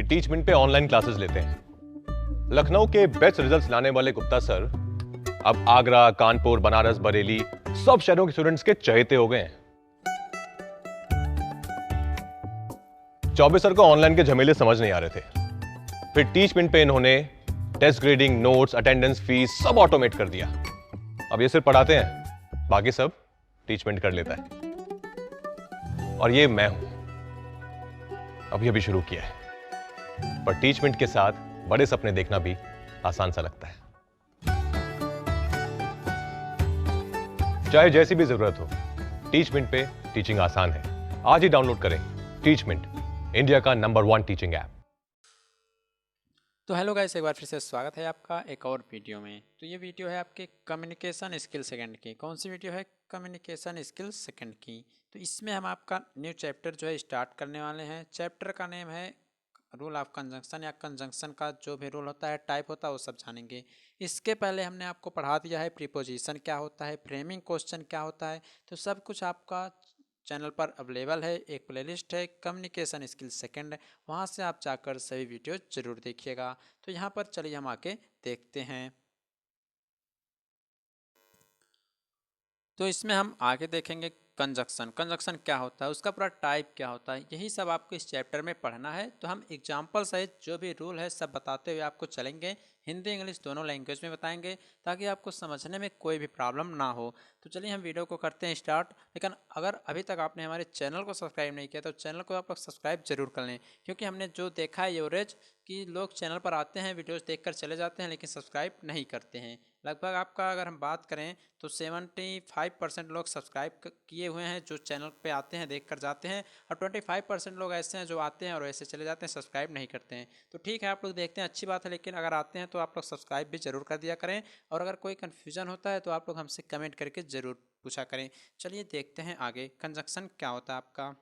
कि टीचमेंट पे online classes लेते हैं। लखनऊ के बेस्ट रिजल्ट्स लाने वाले गुप्ता सर अब आगरा, कानपुर, बनारस, बरेली सब शहरों के स्टूडेंट्स के चहेते हो गए हैं। चौबे सर को ऑनलाइन के झमेले समझ नहीं आ रहे थे। फिर टीचमेंट पे इन्होंने test grading, notes, attendance, fees सब ऑटोमेट कर दिया। अब ये सिर्फ पढ़ाते हैं, बाकी सब टीचमेंट कर लेता है। और ये मैं हूं, अभी शुरू किया है, पर टीचमेंट के साथ बड़े सपने देखना भी आसान सा लगता है। चाहे जैसी भी जरूरत हो, टीचमेंट पे टीचिंग आसान है। आज ही डाउनलोड करें टीचमेंट, इंडिया का नंबर 1 टीचिंग ऐप। तो हेलो गाइस, एक बार फिर से स्वागत है आपका एक और वीडियो में। तो ये वीडियो है आपके कम्युनिकेशन स्किल सेकंड की। कौन सी वीडियो है? कम्युनिकेशन स्किल सेकंड की। तो इसमें हम आपका न्यू चैप्टर जो है स्टार्ट करने वाले हैं। चैप्टर का नेम है रूल ऑफ कंजंक्शन, या कंजंक्शन का जो भी रूल होता है, टाइप होता है, वो सब जानेंगे। इसके पहले हमने आपको पढ़ा दिया है प्रीपोजिशन क्या होता है, फ्रेमिंग क्वेश्चन क्या होता है। तो सब कुछ आपका चैनल पर अवेलेबल है। एक प्लेलिस्ट है कम्युनिकेशन स्किल सेकंड, वहाँ से आप जाकर सभी वीडियो जरूर देखिएगा। तो यहाँ पर चलिए हम आके देखते हैं। तो इसमें हम आगे देखेंगे कंजक्शन। कंजक्शन क्या होता है, उसका पूरा टाइप क्या होता है, यही सब आपको इस चैप्टर में पढ़ना है। तो हम एग्जाम्पल सहित जो भी रूल है सब बताते हुए आपको चलेंगे। हिंदी इंग्लिश दोनों लैंग्वेज में बताएंगे ताकि आपको समझने में कोई भी प्रॉब्लम ना हो। तो चलिए हम वीडियो को करते हैं स्टार्ट। लेकिन अगर अभी तक आपने हमारे चैनल को सब्सक्राइब नहीं किया तो चैनल को आप लोग सब्सक्राइब जरूर कर लें, क्योंकि हमने जो देखा है एवरेज कि लोग चैनल पर आते हैं, वीडियोज़ देखकर चले जाते हैं, लेकिन सब्सक्राइब नहीं करते हैं। लगभग आपका अगर हम बात करें तो 75% लोग सब्सक्राइब किए हुए हैं जो चैनल पे आते हैं, देख कर जाते हैं, और 25% लोग ऐसे हैं जो आते हैं और ऐसे चले जाते हैं, सब्सक्राइब नहीं करते हैं। तो ठीक है, आप लोग देखते हैं, अच्छी बात है, लेकिन अगर आते हैं तो आप लोग सब्सक्राइब भी जरूर कर दिया करें। और अगर कोई कन्फ्यूजन होता है तो आप लोग हमसे कमेंट करके ज़रूर पूछा करें। चलिए देखते हैं आगे कंजक्शन क्या होता है आपका।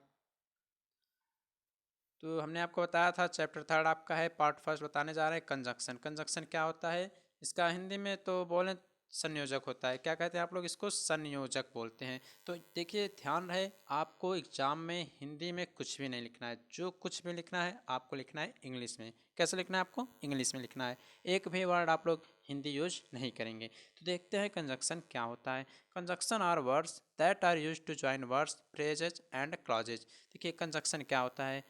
तो हमने आपको बताया था चैप्टर थर्ड आपका है, पार्ट फर्स्ट बताने जा रहे हैं कंजक्शन। कंजक्शन क्या होता है, इसका हिंदी में तो बोलें संयोजक होता है। क्या कहते हैं आप लोग इसको? संयोजक बोलते हैं। तो देखिए, ध्यान रहे, आपको एग्जाम में हिंदी में कुछ भी नहीं लिखना है। जो कुछ भी लिखना है आपको लिखना है इंग्लिश में। कैसे लिखना है? आपको इंग्लिश में लिखना है। एक भी वर्ड आप लोग हिंदी यूज नहीं करेंगे। तो देखते हैं कंजक्शन क्या होता है। Conjunction are words that are use to join words, phrases and clauses. देखिए कंजक्शन क्या होता है।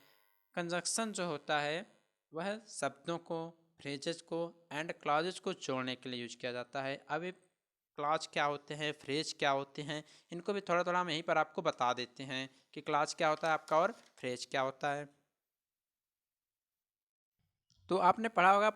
कंजक्शन जो होता है वह शब्दों को, फ्रेजेस को एंड क्लॉजेज को जोड़ने के लिए यूज किया जाता है। अब ये क्लॉज क्या होते हैं, फ्रेज क्या होते हैं, इनको भी थोड़ा थोड़ा हम यहीं पर आपको बता देते हैं कि क्लॉज क्या होता है आपका और फ्रेज क्या होता है। तो आपने पढ़ा होगा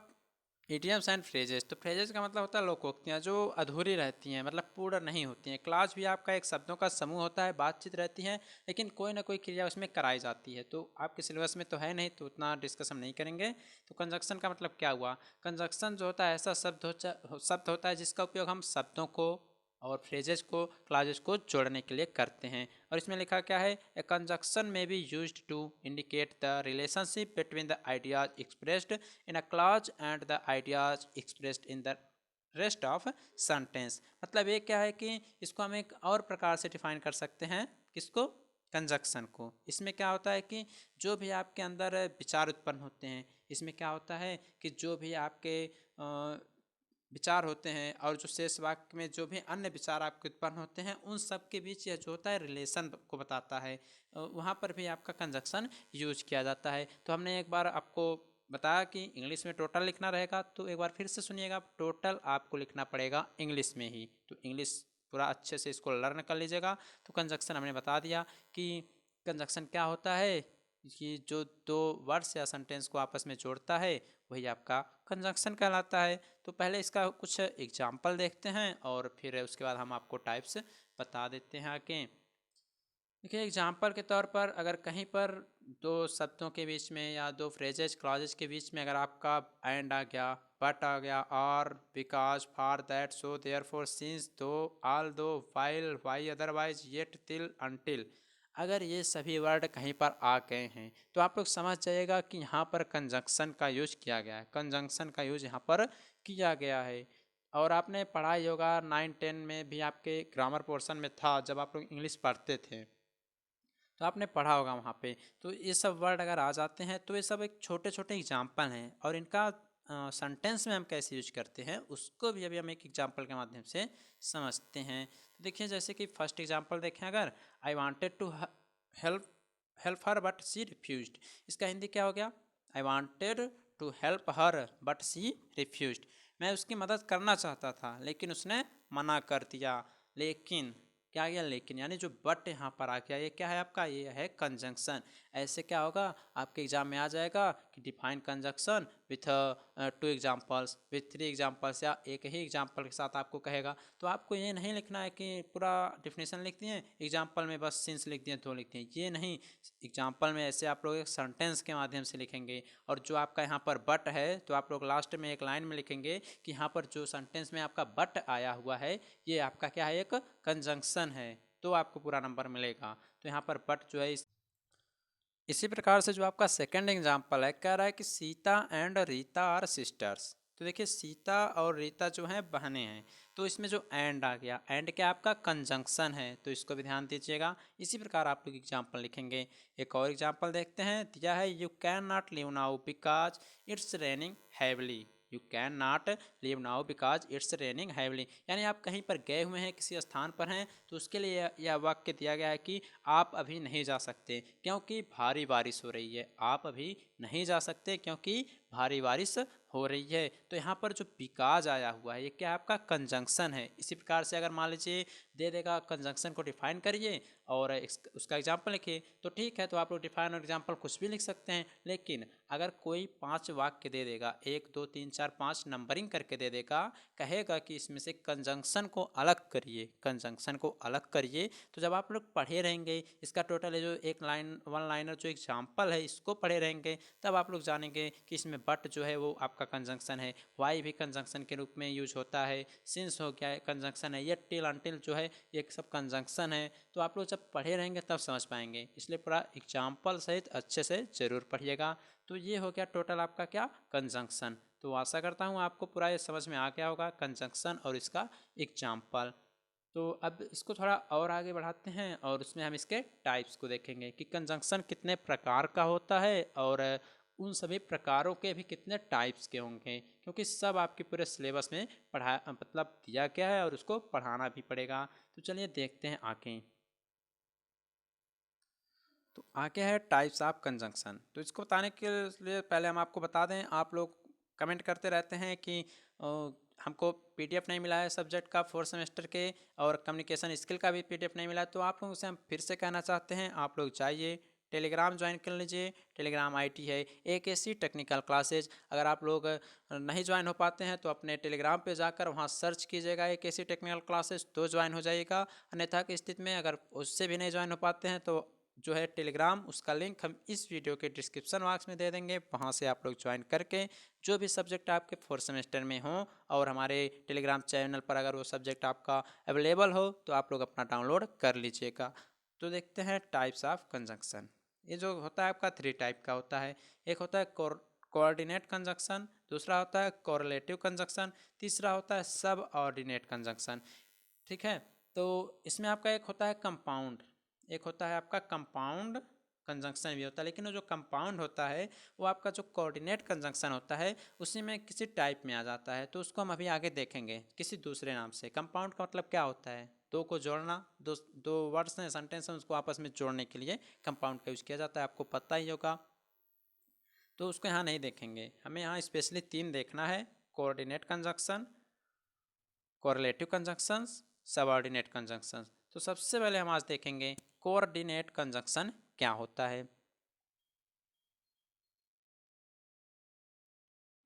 इडियम्स एंड फ्रेजेस। तो फ्रेजेस का मतलब होता है लोकोक्तियाँ जो अधूरी रहती हैं, मतलब पूर्ण नहीं होती हैं। क्लास भी आपका एक शब्दों का समूह होता है, बातचीत रहती है, लेकिन कोई ना कोई क्रिया उसमें कराई जाती है। तो आपके सिलेबस में तो है नहीं, तो उतना डिस्कस हम नहीं करेंगे। तो कंजक्शन का मतलब क्या हुआ? कंजक्शन जो होता है ऐसा शब्द होता है जिसका उपयोग हम शब्दों को और फ्रेजेस को, क्लाजेस को जोड़ने के लिए करते हैं। और इसमें लिखा क्या है? A conjunction may be used to indicate the relationship between the ideas expressed in a clause and the ideas expressed in the rest of sentence. मतलब ये क्या है कि इसको हम एक और प्रकार से डिफाइन कर सकते हैं। किसको? कंजक्शन को। इसमें क्या होता है कि जो भी आपके अंदर विचार उत्पन्न होते हैं, इसमें क्या होता है कि जो भी आपके विचार होते हैं और जो शेष वाक्य में जो भी अन्य विचार आपके उत्पन्न होते हैं, उन सब के बीच यह जो होता है रिलेशन को बताता है। वहाँ पर भी आपका कंजक्शन यूज किया जाता है। तो हमने एक बार आपको बताया कि इंग्लिश में टोटल लिखना रहेगा, तो एक बार फिर से सुनिएगा। टोटल आपको लिखना पड़ेगा इंग्लिश में ही, तो इंग्लिश पूरा अच्छे से इसको लर्न कर लीजिएगा। तो कंजक्शन हमने बता दिया कि कंजक्शन क्या होता है, कि जो दो वर्ड्स या सेंटेंस को आपस में जोड़ता है वही आपका कंजक्शन कहलाता है। तो पहले इसका कुछ एग्जाम्पल देखते हैं और फिर उसके बाद हम आपको टाइप्स बता देते हैं आगे। देखिए एग्जाम्पल के तौर पर, अगर कहीं पर दो शब्दों के बीच में या दो फ्रेजेज क्लॉजेज के बीच में अगर आपका एंड आ गया, बट आ गया, और, because, for, that, so, therefore, since, though, although, while, why, otherwise, yet, till, until, अगर ये सभी वर्ड कहीं पर आ गए हैं तो आप लोग समझ जाइएगा कि यहाँ पर कंजंक्शन का यूज किया गया है। कंजंक्शन का यूज यहाँ पर किया गया है। और आपने पढ़ाई होगा 9-10 में भी, आपके ग्रामर पोर्शन में था जब आप लोग इंग्लिश पढ़ते थे। तो आपने पढ़ा होगा वहाँ पे। तो ये सब वर्ड अगर आ जाते हैं तो ये सब एक छोटे छोटे एग्जाम्पल हैं, और इनका सेंटेंस में हम कैसे यूज करते हैं उसको भी अभी हम एक एग्जाम्पल के माध्यम से समझते हैं। तो देखिए जैसे कि फर्स्ट एग्जाम्पल देखें, अगर I wanted to help help her but she refused, इसका हिंदी क्या हो गया? I wanted to help her but she refused, मैं उसकी मदद करना चाहता था लेकिन उसने मना कर दिया। लेकिन क्या आ गया? लेकिन, यानी जो बट यहाँ पर आ गया ये क्या है आपका? ये है कंजंक्शन। ऐसे क्या होगा आपके एग्जाम में आ जाएगा कि define conjunction with 2 examples, with 3 examples, या एक ही एग्जाम्पल के साथ आपको कहेगा। तो आपको ये नहीं लिखना है कि पूरा डिफिनेशन लिख दिए, एग्जाम्पल में बस सिंस लिख दिए, तो लिख दिए, ये नहीं। एग्जाम्पल में ऐसे आप लोग एक सेंटेंस के माध्यम से लिखेंगे, और जो आपका यहाँ पर बट है तो आप लोग लास्ट में एक लाइन में लिखेंगे कि यहाँ पर जो सेंटेंस में आपका बट आया हुआ है ये आपका क्या है? एक कंजंक्शन है, तो आपको पूरा नंबर मिलेगा। तो यहाँ पर बट जो है इसी प्रकार से जो आपका सेकंड एग्जाम्पल है, कह रहा है कि Sita and Rita are sisters. तो देखिए सीता और रीता जो हैं बहनें हैं, तो इसमें जो एंड आ गया, एंड क्या आपका? कंजंक्शन है, तो इसको भी ध्यान दीजिएगा। इसी प्रकार आप लोग एग्जाम्पल लिखेंगे। एक और एग्जाम्पल देखते हैं, दिया है you can not live now because it's raining heavily. You can not leave now because it's raining heavily, यानी आप कहीं पर गए हुए हैं, किसी स्थान पर हैं, तो उसके लिए यह वाक्य दिया गया है कि आप अभी नहीं जा सकते क्योंकि भारी बारिश हो रही है। आप अभी नहीं जा सकते क्योंकि भारी बारिश हो रही है। तो यहाँ पर जो बिकॉज आया हुआ है ये क्या आपका? कंजंक्शन है। इसी प्रकार से अगर मान लीजिए दे देगा कंजंक्शन को डिफाइन करिए और उसका एग्जाम्पल लिखिए, तो ठीक है, तो आप लोग डिफाइन और एग्जाम्पल कुछ भी लिख सकते हैं। लेकिन अगर कोई 5 वाक्य दे देगा, 1 2 3 4 5 नंबरिंग करके दे देगा, कहेगा कि इसमें से कंजंक्शन को अलग करिए, कंजंक्शन को अलग करिए, तो जब आप लोग पढ़े रहेंगे इसका टोटल जो एक लाइन वन लाइनर जो एग्जाम्पल है इसको पढ़े रहेंगे, तब आप लोग जानेंगे कि इसमें बट जो है वो आपका कंजंक्शन है, वाई भी कंजंक्शन के रूप में यूज होता है, सिंस हो गया है कंजंक्शन है, ये टिल अंटिल जो है ये सब कंजंक्शन है। तो आप लोग जब पढ़े रहेंगे तब समझ पाएंगे, इसलिए पूरा एग्जाम्पल सहित अच्छे से ज़रूर पढ़िएगा। तो ये हो गया टोटल आपका क्या? कंजंक्शन। तो आशा करता हूँ आपको पूरा ये समझ में आ गया होगा कंजंक्शन और इसका एग्जाम्पल। तो अब इसको थोड़ा और आगे बढ़ाते हैं और उसमें हम इसके टाइप्स को देखेंगे कि कंजंक्शन कितने प्रकार का होता है और उन सभी प्रकारों के भी कितने टाइप्स के होंगे, क्योंकि सब आपके पूरे सिलेबस में पढ़ा मतलब दिया गया है और उसको पढ़ाना भी पड़ेगा। तो चलिए देखते हैं आगे। तो आगे है टाइप्स ऑफ कंजंक्शन। तो इसको बताने के लिए पहले हम आपको बता दें, आप लोग कमेंट करते रहते हैं कि हमको पीडीएफ नहीं मिला है सब्जेक्ट का 4th सेमेस्टर के, और कम्युनिकेशन स्किल का भी पीडीएफ नहीं मिला है। तो आप लोगों से हम फिर से कहना चाहते हैं, आप लोग जाइए टेलीग्राम ज्वाइन कर लीजिए। टेलीग्राम आईडी है AKC टेक्निकल क्लासेज। अगर आप लोग नहीं ज्वाइन हो पाते हैं तो अपने टेलीग्राम पे जाकर वहाँ सर्च कीजिएगा AKC टेक्निकल क्लासेज, तो ज्वाइन हो जाइएगा। अन्यथा की स्थिति में अगर उससे भी नहीं ज्वाइन हो पाते हैं तो जो है टेलीग्राम, उसका लिंक हम इस वीडियो के डिस्क्रिप्शन बॉक्स में दे देंगे, वहाँ से आप लोग ज्वाइन करके जो भी सब्जेक्ट आपके 4th सेमेस्टर में हो और हमारे टेलीग्राम चैनल पर अगर वो सब्जेक्ट आपका अवेलेबल हो तो आप लोग अपना डाउनलोड कर लीजिएगा। तो देखते हैं टाइप्स ऑफ कंजंक्शन। ये जो होता है आपका 3 टाइप का होता है। एक होता है कोऑर्डिनेट कंजंक्शन, दूसरा होता है कोरिलेटिव कंजंक्शन, तीसरा होता है सब ऑर्डिनेट कंजंक्शन। ठीक है, तो इसमें आपका एक होता है कंपाउंड, एक होता है आपका कंपाउंड कंजंक्शन भी होता है, लेकिन वो जो कंपाउंड होता है वो आपका जो कोऑर्डिनेट कंजंक्शन होता है उसी में किसी टाइप में आ जाता है। तो उसको हम अभी आगे देखेंगे किसी दूसरे नाम से। कंपाउंड का मतलब क्या होता है? दो को जोड़ना, दो वर्ड्स हैं, सेंटेंस हैं, उसको आपस में जोड़ने के लिए कंपाउंड का यूज किया जाता है, आपको पता ही होगा। तो उसको यहाँ नहीं देखेंगे, हमें यहाँ स्पेशली 3 देखना है: coordinate conjunction, correlative conjunctions, subordinate conjunctions. तो सबसे पहले हम आज देखेंगे कोऑर्डिनेट कंजंक्शन क्या होता है।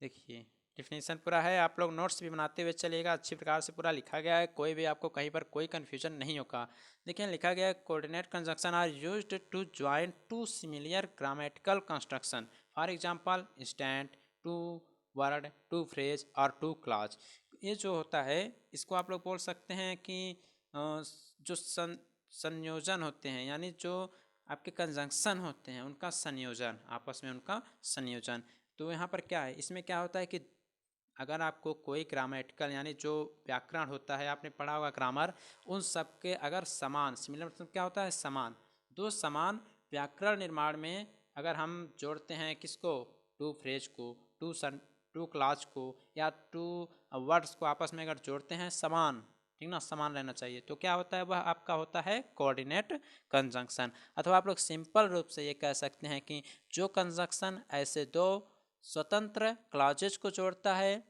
देखिए डिफिनेशन पूरा है, आप लोग नोट्स भी बनाते हुए चलिएगा, अच्छी प्रकार से पूरा लिखा गया है, कोई भी आपको कहीं पर कोई कन्फ्यूजन नहीं होगा। देखिए लिखा गया है coordinate conjunction are used to join two similar grammatical construction, for example instant, two word, two phrase और टू क्लॉज। ये जो होता है इसको आप लोग बोल सकते हैं कि जो संयोजन होते हैं, यानी जो आपके कंजंक्शन होते हैं उनका संयोजन, आपस में उनका संयोजन। तो यहाँ पर क्या है, इसमें क्या होता है कि अगर आपको कोई ग्रामेटिकल यानी जो व्याकरण होता है, आपने पढ़ा होगा ग्रामर, उन सब के अगर समान, सिमिलर मतलब क्या होता है? समान, दो समान व्याकरण निर्माण में अगर हम जोड़ते हैं किसको, टू फ्रेज को, टू क्लास को या टू वर्ड्स को आपस में अगर जोड़ते हैं समान, ठीक ना, समान रहना चाहिए, तो क्या होता है, वह आपका होता है कोऑर्डिनेट कंजंक्शन। अथवा आप लोग सिंपल रूप से ये कह सकते हैं कि जो कंजंक्शन ऐसे दो स्वतंत्र क्लॉजेज को जोड़ता है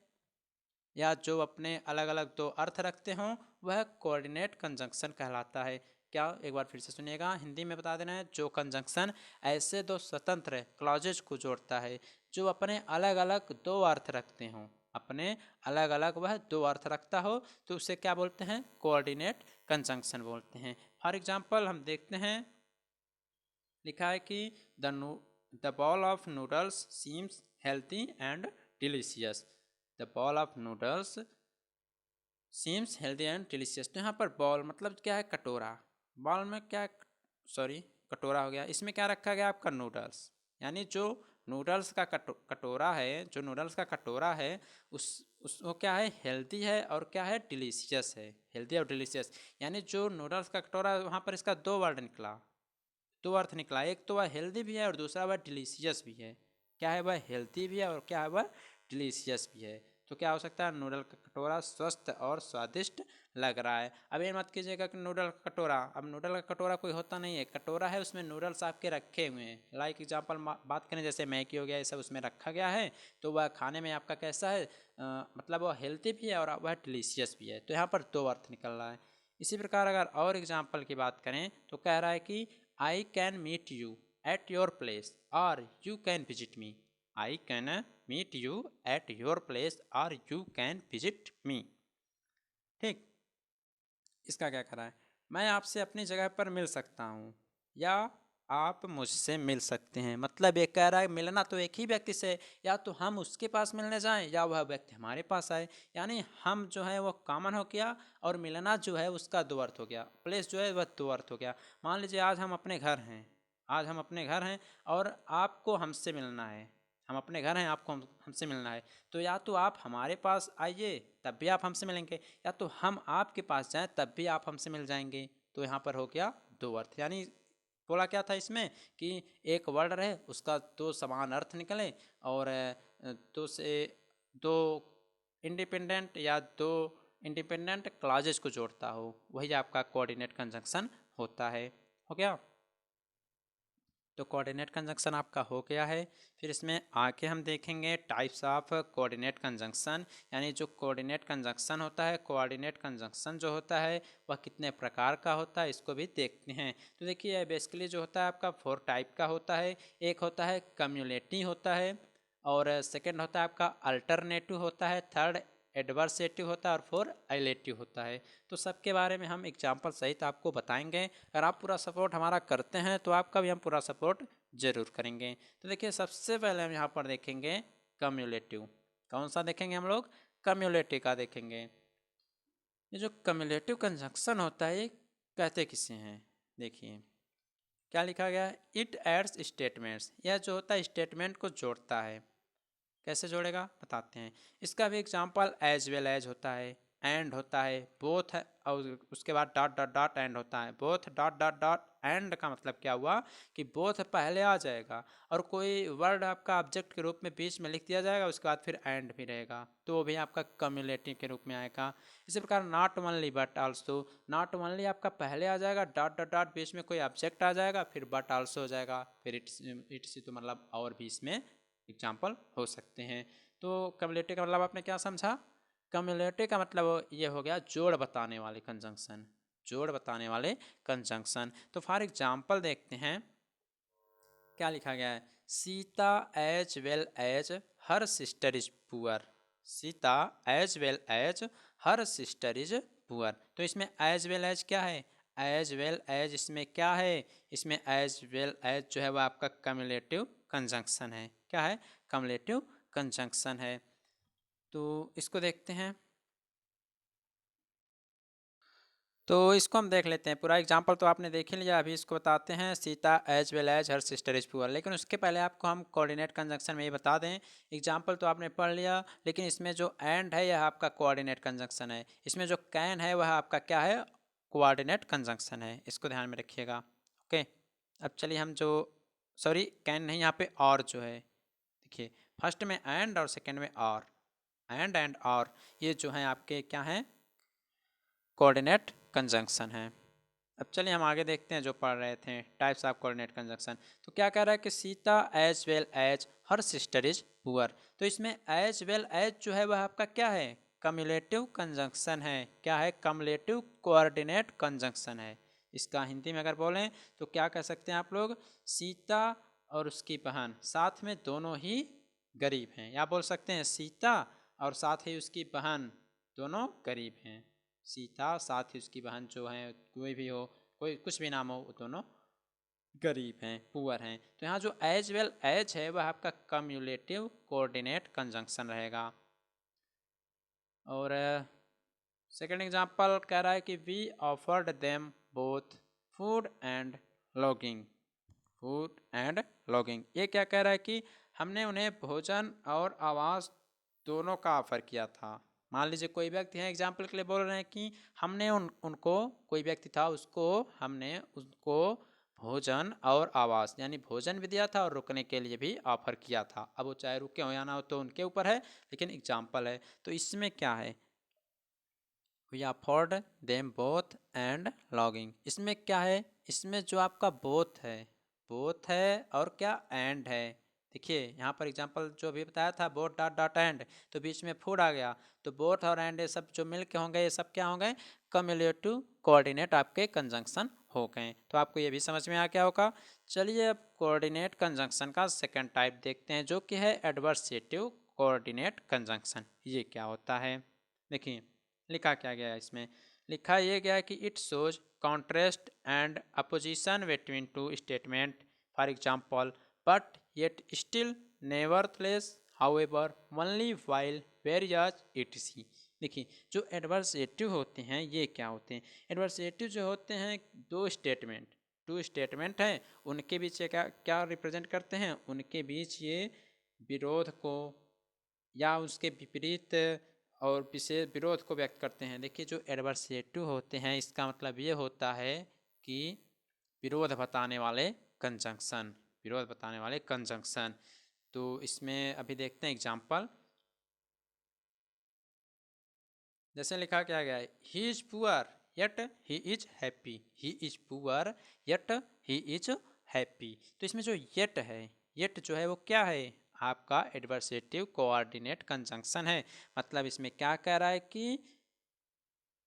या जो अपने अलग अलग दो अर्थ रखते हों, वह कोऑर्डिनेट कंजंक्शन कहलाता है। क्या, एक बार फिर से सुनिएगा, हिंदी में बता देना है, जो कंजंक्शन ऐसे दो स्वतंत्र क्लॉजेज को जोड़ता है जो अपने अलग अलग दो अर्थ रखते हों, अपने अलग अलग वह दो अर्थ रखता हो, तो उसे क्या बोलते हैं, कोऑर्डिनेट कंजंक्शन बोलते हैं। फॉर एग्जांपल हम देखते हैं, लिखा है कि the ball of noodles seems healthy and delicious. The ball of noodles seems healthy and delicious. तो यहाँ पर बॉल मतलब क्या है, कटोरा, बॉल में क्या, सॉरी कटोरा हो गया, इसमें क्या रखा गया आपका, नूडल्स, यानी जो नूडल्स का कटोरा है, जो नूडल्स का कटोरा है उस वो क्या है, हेल्दी है और क्या है, डिलीशियस है, हेल्दी और डिलीशियस, यानी जो नूडल्स का कटोरा है वहाँ पर इसका दो वर्ड निकला, दो अर्थ निकला, एक तो वह हेल्दी भी है और दूसरा वह डिलीशियस भी है। क्या है, वह हेल्दी भी है और क्या है, वह डिलीशियस भी है। तो क्या हो सकता है, नूडल का कटोरा स्वस्थ और स्वादिष्ट लग रहा है। अब ये मत कीजिएगा कि नूडल का कटोरा, अब नूडल का कटोरा कोई होता नहीं है, कटोरा है उसमें नूडल्स आपके रखे हुए हैं। लाइक एग्जांपल बात करें, जैसे मैगी हो गया, ये सब उसमें रखा गया है, तो वह खाने में आपका कैसा है, मतलब वह हेल्दी भी है और वह डिलीशियस भी है। तो यहाँ पर दो अर्थ निकल रहा है। इसी प्रकार अगर और एग्जाम्पल की बात करें तो कह रहा है कि I can meet you at your place or you can visit me. I can meet you at your place or you can visit me. ठीक, इसका क्या करा है, मैं आपसे अपनी जगह पर मिल सकता हूँ या आप मुझसे मिल सकते हैं। मतलब ये कह रहा है मिलना तो एक ही व्यक्ति से, या तो हम उसके पास मिलने जाएं या वह व्यक्ति हमारे पास आए, यानी हम जो है वो कॉमन हो गया और मिलना जो है उसका दो अर्थ हो गया, प्लेस जो है वह दो अर्थ हो गया। मान लीजिए आज हम अपने घर हैं, आज हम अपने घर हैं और आपको हमसे मिलना है, हम अपने घर हैं, आपको हमसे मिलना है, तो या तो आप हमारे पास आइए तब भी आप हमसे मिलेंगे, या तो हम आपके पास जाएं तब भी आप हमसे मिल जाएंगे। तो यहाँ पर हो गया दो अर्थ, यानी बोला क्या था इसमें कि एक वर्ड रहे उसका दो समान अर्थ निकले और दो से दो इंडिपेंडेंट या दो इंडिपेंडेंट क्लॉजेज को जोड़ता हो, वही आपका कोऑर्डिनेट कंजंक्शन होता है। हो गया, तो कोऑर्डिनेट कंजंक्शन आपका हो गया है। फिर इसमें आके हम देखेंगे टाइप्स ऑफ कोऑर्डिनेट कंजंक्शन, यानी जो कोऑर्डिनेट कंजंक्शन होता है, कोऑर्डिनेट कंजंक्शन जो होता है वह कितने प्रकार का होता है, इसको भी देखते हैं। तो देखिए बेसिकली जो होता है आपका 4 टाइप का होता है। एक होता है कम्युलेटिव होता है, और सेकेंड होता है आपका अल्टरनेटिव होता है, थर्ड एडवर्सेटिव होता है और फोर आइलेटिव होता है। तो सबके बारे में हम एग्जाम्पल सहित आपको बताएंगे। अगर आप पूरा सपोर्ट हमारा करते हैं तो आपका भी हम पूरा सपोर्ट जरूर करेंगे। तो देखिए सबसे पहले हम यहाँ पर देखेंगे कम्युलेटिव। कौन सा देखेंगे हम लोग, कम्युलेटिव का देखेंगे। ये जो कम्युलेटिव कंजंक्शन होता है ये कहते किसे हैं, देखिए क्या लिखा गया है, इट एड्स स्टेटमेंट्स, यह जो होता है स्टेटमेंट को जोड़ता है। कैसे जोड़ेगा बताते हैं। इसका भी एग्जांपल एज वेल एज होता है, एंड होता है, बोथ है, और उसके बाद डॉट डॉट डॉट एंड होता है। Both dot dot dot and का मतलब क्या हुआ कि बोथ पहले आ जाएगा और कोई वर्ड आपका ऑब्जेक्ट के रूप में बीच में लिख दिया जाएगा, उसके बाद फिर एंड भी रहेगा, तो वो भी आपका कम्युलेटिव के रूप में आएगा। इसी प्रकार not only but also, not only आपका पहले आ जाएगा, डॉट डॉट डॉट बीच में कोई ऑब्जेक्ट आ जाएगा, फिर बट आल्सो हो जाएगा, फिर इट्स तो मतलब और भी इसमें एग्जाम्पल हो सकते हैं। तो कम्युलेटिव का मतलब आपने क्या समझा, कम्युलेटिव का मतलब ये हो गया जोड़ बताने वाले कंजंक्शन, जोड़ बताने वाले कंजंक्शन। तो फॉर एग्जाम्पल देखते हैं क्या लिखा गया है, Sita as well as her sister is poor, Sita as well as her sister is poor. तो इसमें एज वेल एज क्या है, एज वेल एज इसमें क्या है, इसमें एज वेल एज जो है वह आपका कम्युलेटिव कंजंक्शन है। क्या है, कम्युलेटिव कंजंक्शन है। तो इसको देखते हैं, तो इसको हम देख लेते हैं। पूरा एग्जाम्पल तो आपने देख ही लिया, अभी इसको बताते हैं। Sita as well as her sister is poor, लेकिन उसके पहले आपको हम कोऑर्डिनेट कंजंक्शन में ये बता दें। एग्जाम्पल तो आपने पढ़ लिया, लेकिन इसमें जो एंड है यह आपका कोऑर्डिनेट कंजंक्शन है, इसमें जो कैन है वह आपका क्या है, कोऑर्डिनेट कंजंक्शन है। इसको ध्यान में रखिएगा। ओके, अब चलिए हम जो सॉरी कैन नहीं, यहाँ पे और जो है देखिए, फर्स्ट में एंड और सेकंड में और, एंड और, ये जो है आपके क्या हैं, कोऑर्डिनेट कंजंक्शन है। अब चलिए हम आगे देखते हैं जो पढ़ रहे थे टाइप्स ऑफ कोऑर्डिनेट कंजंक्शन। तो क्या कह रहा है कि Sita as well as her sister is poor. तो इसमें एज वेल एज जो है वह आपका क्या है, कम्युलेटिव कंजंक्शन है। क्या है, कम्युलेटिव कोऑर्डिनेट कंजंक्शन है। इसका हिंदी में अगर बोलें तो क्या कह सकते हैं आप लोग, सीता और उसकी बहन साथ में दोनों ही गरीब हैं, या बोल सकते हैं सीता और साथ ही उसकी बहन दोनों गरीब हैं। सीता साथ ही उसकी बहन जो है, कोई भी हो, कोई कुछ भी नाम हो, वो दोनों गरीब हैं, पुअर हैं। तो यहाँ जो एज वेल एज है वह आपका कम्युलेटिव कोऑर्डिनेट कंजंक्शन रहेगा। और सेकेंड एग्जांपल कह रहा है कि we offered them both food and lodging, food and lodging. ये क्या कह रहा है कि हमने उन्हें भोजन और आवास दोनों का ऑफर किया था। मान लीजिए कोई व्यक्ति है, एग्जाम्पल के लिए बोल रहे हैं कि हमने उनको, कोई व्यक्ति था, उसको हमने उसको भोजन और आवास यानी भोजन भी दिया था और रुकने के लिए भी ऑफर किया था। अब वो चाहे रुके हो या ना हो तो उनके ऊपर है, लेकिन एग्जाम्पल है। तो इसमें क्या है, we afford them both and lodging. इसमें क्या है, इसमें जो आपका बोथ है और क्या एंड है। देखिए यहाँ पर एग्जांपल जो भी बताया था, बोथ डॉट डॉट एंड, तो बीच में फूड आ गया, तो बोथ और एंड ये सब जो मिल के होंगे, ये सब क्या होंगे, कम्युलेटिव कोऑर्डिनेट आपके कंजंक्शन हो गए। तो आपको ये भी समझ में आ गया होगा। चलिए अब कोऑर्डिनेट कंजंक्शन का सेकेंड टाइप देखते हैं, जो कि है एडवर्सेटिव कोऑर्डिनेट कंजंक्शन। ये क्या होता है, देखिए लिखा क्या गया है इसमें, लिखा ये गया है कि it shows contrast and opposition between two statement, for example but yet still nevertheless however only while various etc. देखिए जो एडवर्सेटिव होते हैं ये क्या होते हैं, एडवर्सेटिव जो होते हैं दो स्टेटमेंट, टू स्टेटमेंट हैं, उनके बीच क्या क्या रिप्रेजेंट करते हैं, उनके बीच ये विरोध को या उसके विपरीत और विशेष विरोध को व्यक्त करते हैं। देखिए जो एडवर्सेटिव होते हैं इसका मतलब ये होता है कि विरोध बताने वाले कंजंक्शन, विरोध बताने वाले कंजंक्शन। तो इसमें अभी देखते हैं एग्जांपल, जैसे लिखा क्या गया है, he is poor yet he is happy, he is poor yet he is happy. तो इसमें जो येट है, येट जो है वो क्या है, आपका एडवर्सेटिव कोऑर्डिनेट कंजंक्शन है। मतलब इसमें क्या कह रहा है कि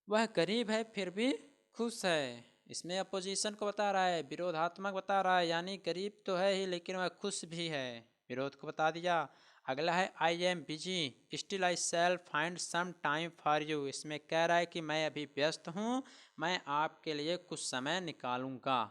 वह गरीब है फिर भी खुश है। इसमें अपोजिशन को बता रहा है, विरोधात्मक बता रहा है, यानी गरीब तो है ही लेकिन वह खुश भी है, विरोध को बता दिया। अगला है I am busy still I shall find some time for you. इसमें कह रहा है कि मैं अभी व्यस्त हूँ, मैं आपके लिए कुछ समय निकालूंगा।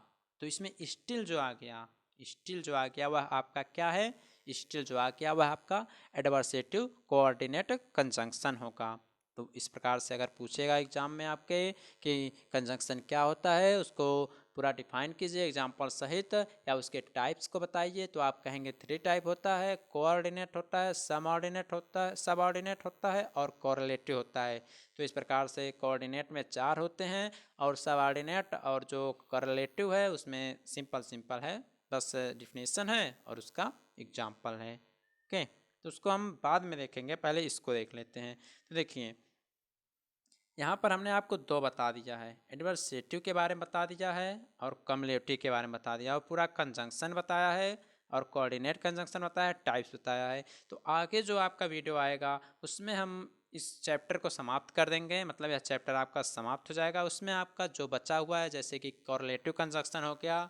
तो इसमें स्टिल जो आ गया, स्टिल जो आ गया वह आपका क्या है, स्टिल जो आ गया वह आपका एडवर्सेटिव कोऑर्डिनेट कंजंक्शन होगा। तो इस प्रकार से अगर पूछेगा एग्जाम में आपके कि कंजंक्शन क्या होता है, उसको पूरा डिफाइन कीजिए एग्जाम्पल सहित, या उसके टाइप्स को बताइए, तो आप कहेंगे थ्री टाइप होता है, कोऑर्डिनेट होता है, सबऑर्डिनेट होता है, सबऑर्डिनेट होता है और कोरिलेटिव होता है। तो इस प्रकार से कोऑर्डिनेट में चार होते हैं और सबऑर्डिनेट और जो कोरिलेटिव है उसमें सिंपल सिंपल है, बस डिफिनेशन है और उसका एग्जाम्पल है। ओके, तो उसको हम बाद में देखेंगे, पहले इसको देख लेते हैं। तो देखिए यहाँ पर हमने आपको दो बता दिया है, एडवर्सेटिव के बारे में बता दिया है और कम्युलेटिव के बारे में बता दिया, और पूरा कंजंक्शन बताया है और कोऑर्डिनेट कंजंक्शन बताया है, टाइप्स बताया है। तो आगे जो आपका वीडियो आएगा उसमें हम इस चैप्टर को समाप्त कर देंगे, मतलब यह चैप्टर आपका समाप्त हो जाएगा। उसमें आपका जो बचा हुआ है जैसे कि कोरिलेटिव कंजंक्शन हो गया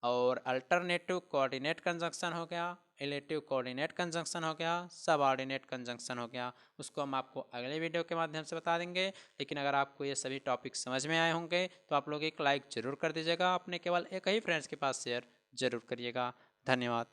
और अल्टरनेटिव कोऑर्डिनेट कंजंक्शन हो गया, रिलेटिव कोऑर्डिनेट कंजंक्शन हो गया, सब ऑर्डिनेट कंजंक्शन हो गया, उसको हम आपको अगले वीडियो के माध्यम से बता देंगे। लेकिन अगर आपको ये सभी टॉपिक समझ में आए होंगे तो आप लोग एक लाइक ज़रूर कर दीजिएगा, अपने केवल एक ही फ्रेंड्स के पास शेयर ज़रूर करिएगा। धन्यवाद।